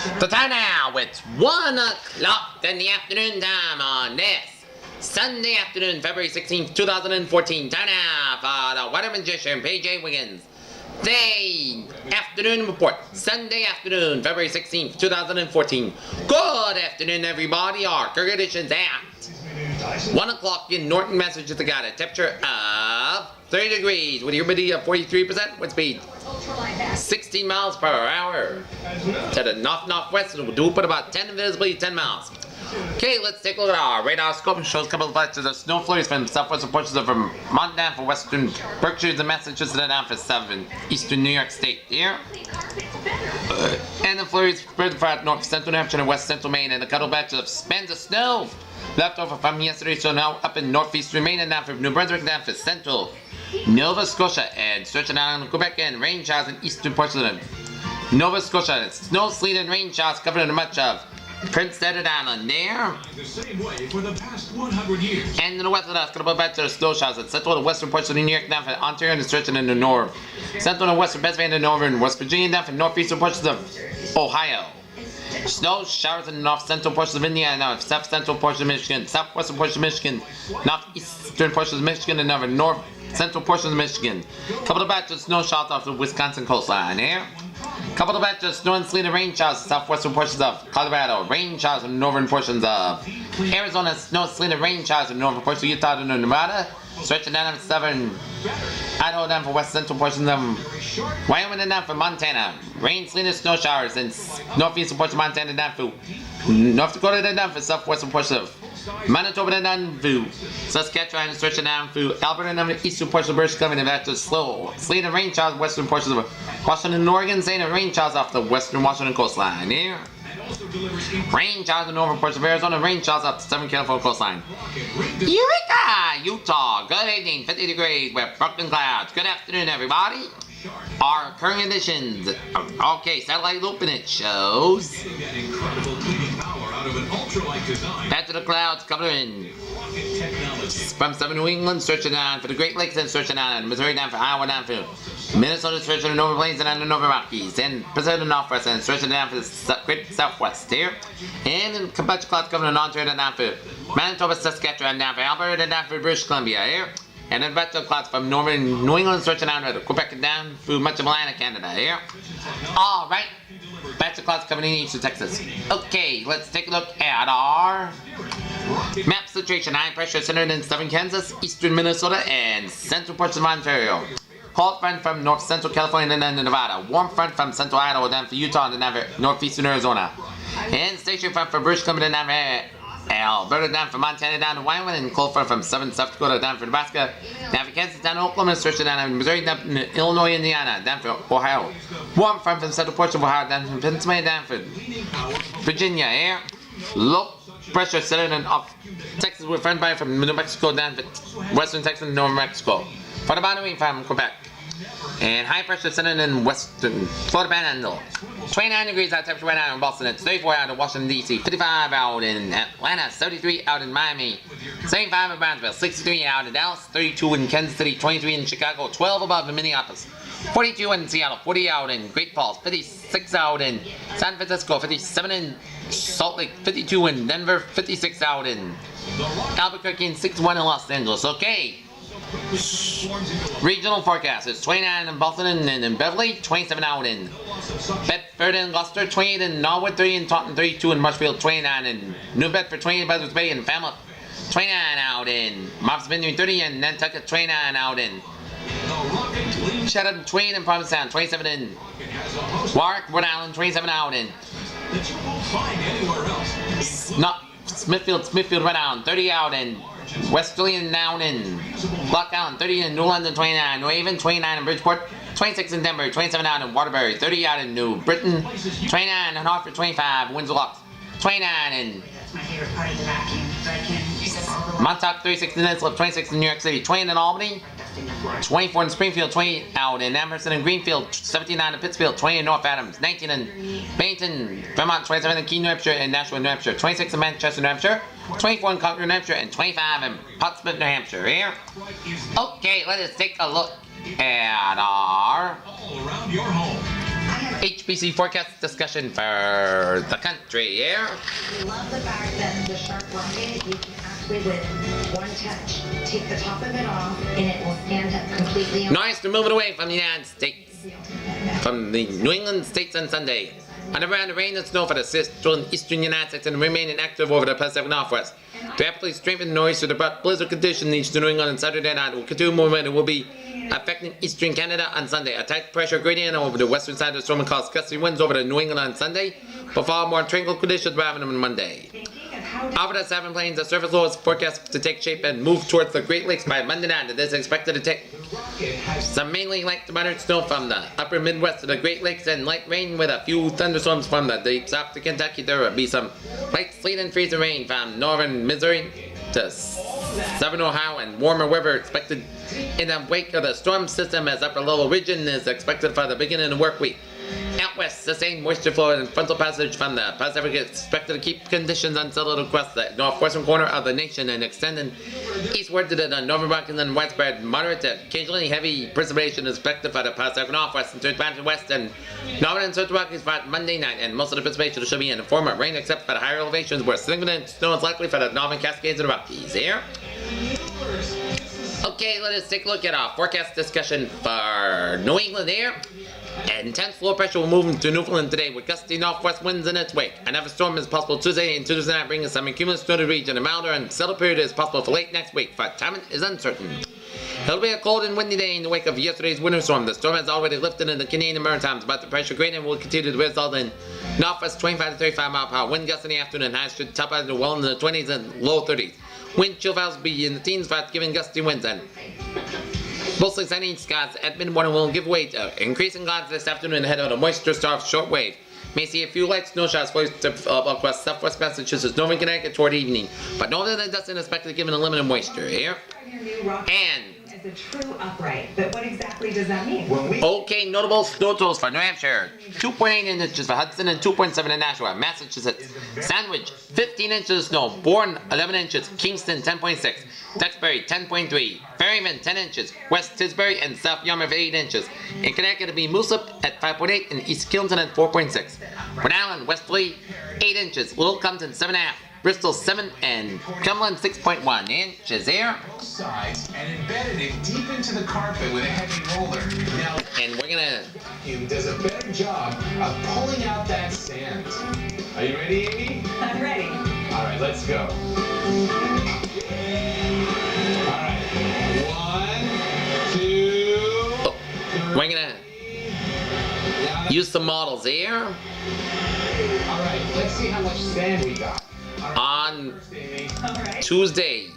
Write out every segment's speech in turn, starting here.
The time now, it's 1 o'clock in the afternoon time on this Sunday afternoon, February 16th, 2014. Time now for the Weather Magician, PJ Wiggins. Day afternoon report, Sunday afternoon, February 16th, 2014. Good afternoon, everybody. Our current editions at 1 o'clock in Norton, Massachusetts. Got a temperature of 30 degrees with a humidity of 43%, wind speed 16 miles per hour. To the northwest, it will do put about 10 visibility 10 miles. Okay, let's take a look at our radar scope. It shows a couple of patches of snow flurries from southwestern portions of Vermont down for western Berkshires and Massachusetts and down for southern eastern New York State here. And the flurries spread throughout north central New Hampshire and west central Maine, and a couple patches of spans of snow left over from yesterday, so now up in northeastern Maine and down for New Brunswick, down for central Nova Scotia, and stretching out on Quebec and rain showers in eastern portions of Nova Scotia. Snow, sleet, and rain showers covering much of Prince Edward Island there. The same way for the past 100 years. And in the west of that, going to back to the snow showers at central and western portions of New York, down for Ontario and stretching in the north. Central and western Pennsylvania, northern West Virginia, down for northeastern portions of Ohio. Snow showers in the north central portions of Indiana, now south central portions of Michigan, southwestern portions of Michigan, northeastern portions of Michigan, and north central portions of Michigan. Couple of batches of snow showers off the Wisconsin coastline here. Couple of batches of snow and sleet and rain showers in southwestern portions of Colorado. Rain showers in northern portions of Arizona. Snow, sleet, and rain showers in northern portions of Utah and Nevada. Stretching down in southern Idaho, down for west central portions of Wyoming and down for Montana. Rain, sleet, and snow showers in northeastern portions of Montana, down for North Dakota, and down for southwestern portions of Manitoba, and down for Saskatchewan, and stretching down through Alberta and down the eastern portions of British Columbia, and back to slow sleet and rain showers western portions of Washington and Oregon, and rain showers off the western Washington coastline here. Rain showers in northern portions of Arizona, rain showers off the southern California coastline. Eureka! Utah, good evening, 50 degrees with broken clouds. Good afternoon, everybody. Our current conditions. Okay, satellite open, it shows. Back to the clouds coming in from southern New England, stretching down for the Great Lakes and stretching down Missouri, down for Iowa, down for Minnesota, stretching the Nova Plains and down the Nova Rockies, and Pacific Northwest, and stretching down for the Great Southwest here. And a bunch of clouds coming in Ontario, down for Manitoba, Saskatchewan, down for Alberta, and down for British Columbia here. And then back to the clouds from northern New England, stretching down to Quebec and down through much of Atlantic Canada here. Alright, back to clouds coming in eastern Texas. Okay, let's take a look at our map situation. High pressure centered in southern Kansas, eastern Minnesota, and central portions of Ontario. Cold front from north central California and then Nevada. Warm front from central Idaho down for Utah and then for northeastern Arizona. And station front for British Columbia down for Alberta, down for Montana, down to Wyoming, and cold front from southern South Dakota, down for Nebraska, down for Kansas, down to Oklahoma, stretching down to Missouri, down to Illinois, Indiana, down for Ohio. Warm front from central portions of Ohio, down from Pennsylvania, down for Virginia, here. Low pressure centered in off Texas with front by from New Mexico, down to western Texas and New Mexico. For the boundary from Quebec. And high pressure centered in western Florida Panhandle. 29 degrees out temperature right now in Boston. It's 34 out in Washington, D.C. 55 out in Atlanta. 73 out in Miami. 75 in Brownsville. 63 out in Dallas. 32 in Kansas City. 23 in Chicago. 12 above in Minneapolis. 42 in Seattle. 40 out in Great Falls. 56 out in San Francisco. 57 in Salt Lake. 52 in Denver. 56 out in Albuquerque. And 61 in Los Angeles. Okay. Regional forecast is 29 in Boston and in Beverly, 27 out in Bedford and Gloucester, 28 in Norwood, 30 in Taunton, 32 in Marshfield, 29 in New Bedford, 20 in Buzzards Bay and Falmouth, 29 out in Martha's Vineyard, 30 in Nantucket, 29 out in Chatham, 20 in Provincetown, 27 in Warwick, Rhode Island, 27 out in Smithfield, Rhode Island, 30 out in Westerly down in Block Island, 30 in New London, 29 in New Haven, 29 in Bridgeport, 26 in Denver, 27 out in Waterbury, 30 out in New Britain, 29 in Hartford, 25 in Windsor Locks, 29 in Montauk, 36 in Islip, 26 in New York City, 20 in Albany, 24 in Springfield, 20 out in Amherst and Greenfield, 17 out in Pittsfield, 20 in North Adams, 19 in Bennington, Vermont, 27 in Keene, New Hampshire, and Nashua, New Hampshire, 26 in Manchester, New Hampshire, 24 in Concord, New Hampshire, and 25 in Portsmouth, New Hampshire. Here. Okay, let us take a look at our HPC forecast discussion for the country here. I love the fact that the Shark Rocket, you can actually, with one touch, take the top of it off and it will stand up completely on. Nice to move it away from the United States. From the New England states on Sunday. Underground rain and snow for the central and eastern United States and remaining active over the Pacific Northwest. To rapidly strengthen the noise to the blizzard condition in New England on Saturday night will continue movement and will be affecting eastern Canada on Sunday. A tight pressure gradient over the western side of the storm will cause gusty winds over the New England on Sunday, but far more tranquil conditions rather than Monday. Over the 7 plains, the surface low is forecast to take shape and move towards the Great Lakes by Monday night. It is expected to take some mainly light to moderate snow from the upper Midwest to the Great Lakes and light rain with a few thunderstorms from the deep south to Kentucky. There will be some light sleet and freezing rain from northern Missouri to southern Ohio, and warmer weather expected in the wake of the storm system as upper level region is expected for the beginning of the work week. Out west, sustained moisture flow and frontal passage from the Pacific is expected to keep conditions unsettled across the northwestern corner of the nation and extending eastward to the northern Rockies and widespread moderate to occasionally heavy precipitation is expected for the Pacific Northwest and to advance west and northern and central Rockies for Monday night, and most of the precipitation should be in the form of rain except for the higher elevations where significant snow is likely for the northern Cascades and Rockies. Here. Okay, let us take a look at our forecast discussion for New England here. Intense low pressure will move into Newfoundland today with gusty northwest winds in its wake. Another storm is possible Tuesday and Tuesday night, bringing some cumulus snow to the region. A milder and settled period is possible for late next week, but timing is uncertain. It'll be a cold and windy day in the wake of yesterday's winter storm. The storm has already lifted in the Canadian Maritimes, but the pressure gradient will continue to result in northwest 25 to 35 mile per hour wind gusts in the afternoon. Highs should top out well in the 20s and low 30s. Wind chill values will be in the teens, but giving gusty winds and mostly sunny skies at mid-morning will give way to increasing clouds this afternoon ahead of the moisture-starved short wave. May see a few light snow showers across southwest Massachusetts, northern Connecticut toward evening, but northern and dusting is expected given a limited moisture here. And The true upright, but what exactly does that mean? okay, notable snow totals for New Hampshire: 2.8 inches for Hudson and 2.7 in Nashua. Massachusetts, Sandwich, 15 inches of snow. Bourne, 11 inches. Kingston, 10.6. Duxbury, 10.3. Ferryman, 10 inches. West Tisbury and South Yarmouth, 8 inches. In Connecticut, it'll be Moosup at 5.8 and East Kilton at 4.6. Rhode Island, Westerly, 8 inches. Little Compton, 7.5. Bristol 7 and Cumberland 6.1 inches here. Sides and embedded it deep into the carpet with a heavy roller. Now, And we're gonna vacuum does a better job of pulling out that sand. Are you ready, Amy? I'm ready. All right, let's go. All right, 1, 2, we're gonna use some models here All right, let's see how much sand we got. All right, on first, Amy. All right. Tuesday.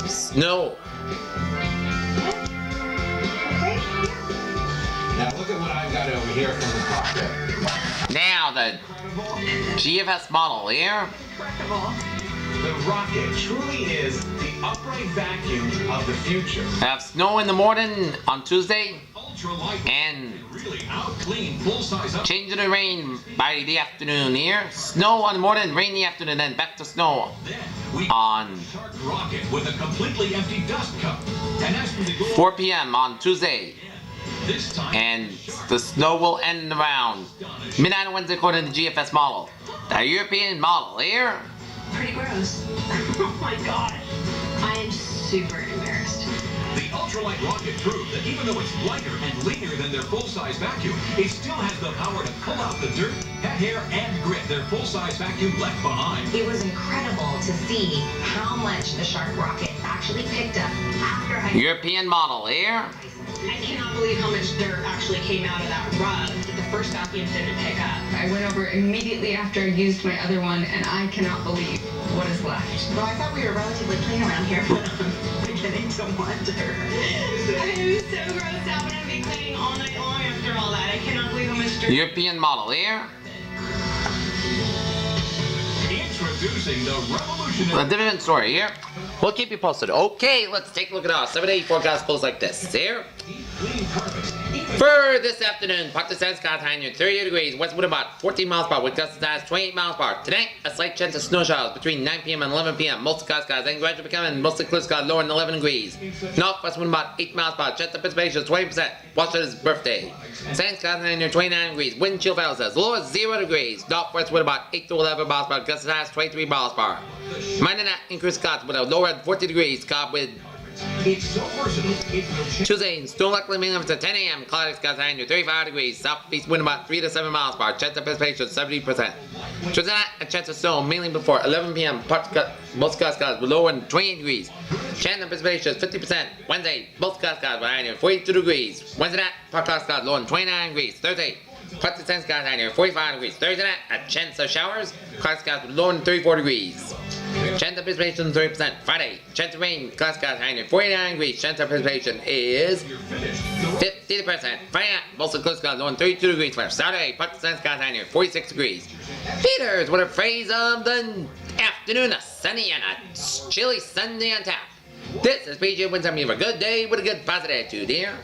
Snow. Okay. Now look at what I've got over here from the cockpit. Now the GFS model here. Incredible. The rocket truly is the upright vacuum of the future. Have snow in the morning on Tuesday Ultralight and really out clean full-size up. change to rain by the afternoon here. Snow on the morning, rain in the afternoon, then back to snow Then we on Shark rocket with a completely empty dust cup. And as for the goal 4 p.m. on Tuesday. this time, And the snow will end around midnight on Wednesday according to the GFS model. The European model here. Pretty gross. Oh my god. I am super embarrassed. the ultralight rocket proved that even though it's lighter and leaner than their full-size vacuum, it still has the power to pull out the dirt, pet hair, and grit their full-size vacuum left behind. It was incredible to see how much the Shark rocket actually picked up after I... European model here. I cannot believe how much dirt actually came out of that rug that the first vacuum didn't pick up. I went over immediately after I used my other one, and I cannot believe what is left. Well, I thought we were relatively clean around here, but I'm beginning to wonder. I am so grossed out, but I'm be cleaning all night long after all that. I cannot believe how much dirt. European model here. Introducing the A revolutionary different story here. We'll keep you posted. Okay, let's take a look at our 7-day forecast goes like this. Here. deep clean carpet. Even For this afternoon, partly sunny skies high near 30 degrees, west wind about 14 miles per hour with gusts as 28 miles per hour. Tonight, a slight chance of snow showers between 9 p.m. and 11 p.m. Mostly cloudy skies, then gradually becoming mostly clear skies lower than 11 degrees. Northwest wind about 8 miles per hour, chance of precipitation is 20%. Washington's birthday. Sunny skies high near 29 degrees, wind chill value says low as 0 degrees. Northwest wind about 8 to 11 miles per hour, gusts as 23 miles per hour. Minor that increased skies with a lower at 40 degrees, sky with It's so versatile, it will change. Tuesday, storm likely mainly up to 10 a.m. Cloudy skies high near 35 degrees. Southeast wind about 3 to 7 miles per hour. Chance of precipitation 70%. Tuesday night, a chance of snow mainly before 11 p.m. Most skies with lower than 28 degrees. Chance of precipitation is 50%. Wednesday, both skies with high near 42 degrees. Wednesday night, part skies lower than 29 degrees. Thursday, partly sunny skies high near 45 degrees. Thursday night, a chance of showers. Cloudy skies with lower than 34 degrees. Chance of precipitation 30%. Friday, chance of rain, cloudy skies high near 49 degrees. Chance of precipitation is 50%. Friday night, mostly clear skies low than 32 degrees. For Saturday, partly sunny skies high near 46 degrees. Peters, what a phrase of the afternoon, a sunny and a chilly Sunday on tap. This is PJ Winsome. You have a good day with a good positive attitude here.